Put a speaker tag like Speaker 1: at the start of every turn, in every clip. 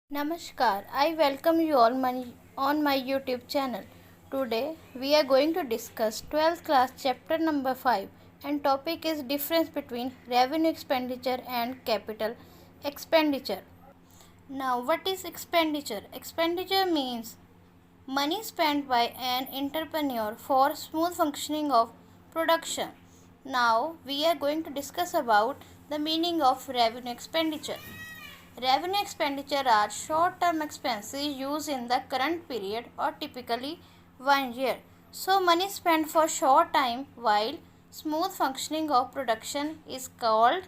Speaker 1: Namaskar, I welcome you all on my YouTube channel. Today we are going to discuss 12th class chapter number 5 and topic is difference between revenue expenditure and capital expenditure. Now what is expenditure? Expenditure means money spent by an entrepreneur for smooth functioning of production. Now we are going to discuss about the meaning of revenue expenditure. Revenue expenditure are short-term expenses used in the current period or typically 1 year. So money spent for short time while smooth functioning of production is called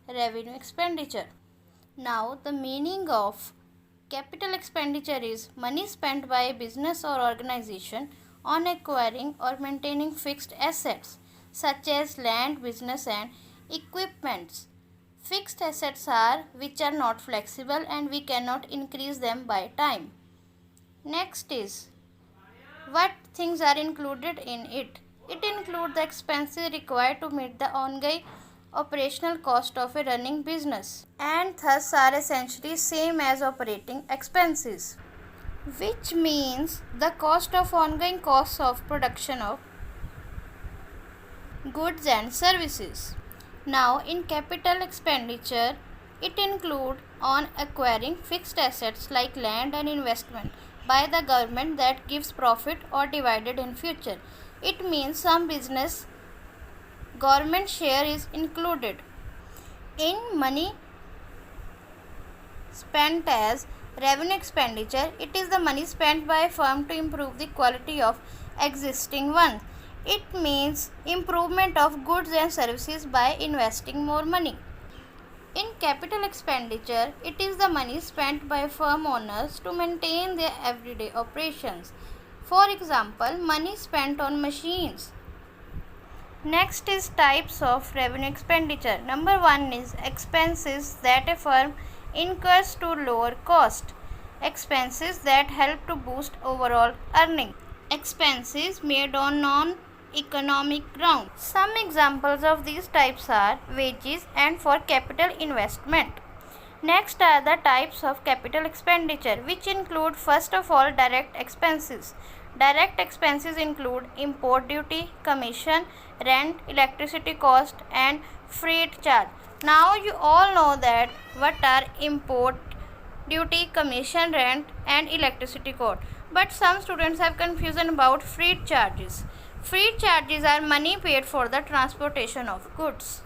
Speaker 1: revenue expenditure. Now the meaning of capital expenditure is money spent by a business or organization on acquiring or maintaining fixed assets such as land, business and equipments. Fixed assets are which are not flexible and we cannot increase them by time. Next is what things are included in it. It includes the expenses required to meet the ongoing operational cost of a running business and thus are essentially same as operating expenses, which means the cost of ongoing costs of production of goods and services. Now in capital expenditure, it includes on acquiring fixed assets like land and investment by the government that gives profit or divided in future. It means some business government share is included. In money spent as revenue expenditure, it is the money spent by a firm to improve the quality of existing ones. It means improvement of goods and services by investing more money. In capital expenditure, it is the money spent by firm owners to maintain their everyday operations. For example, money spent on machines. Next is types of revenue expenditure. Number 1 is expenses that a firm incurs to lower cost. Expenses that help to boost overall earning. Expenses made on non-economic grounds. Some examples of these types are wages and for capital investment. Next are the types of capital expenditure, which include first of all direct expenses. Direct expenses include import duty, commission, rent, electricity cost and freight charge. Now you all know that what are import duty, commission, rent and electricity cost. But some students have confusion about freight charges. Freight charges are money paid for the transportation of goods.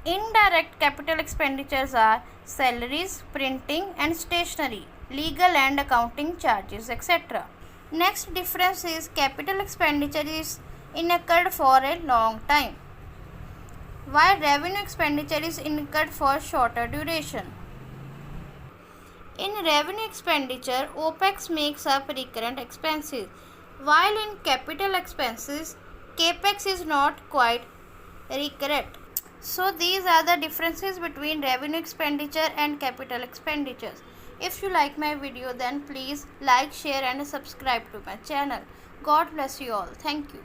Speaker 1: Indirect capital expenditures are salaries, printing and stationery, legal and accounting charges, etc. Next difference is capital expenditure is incurred for a long time, while revenue expenditure is incurred for shorter duration. In revenue expenditure, OPEX makes up recurrent expenses, while in capital expenses, CAPEX is not quite recurrent. So these are the differences between revenue expenditure and capital expenditures. If you like my video, then please like, share and subscribe to my channel. God bless you all. Thank you.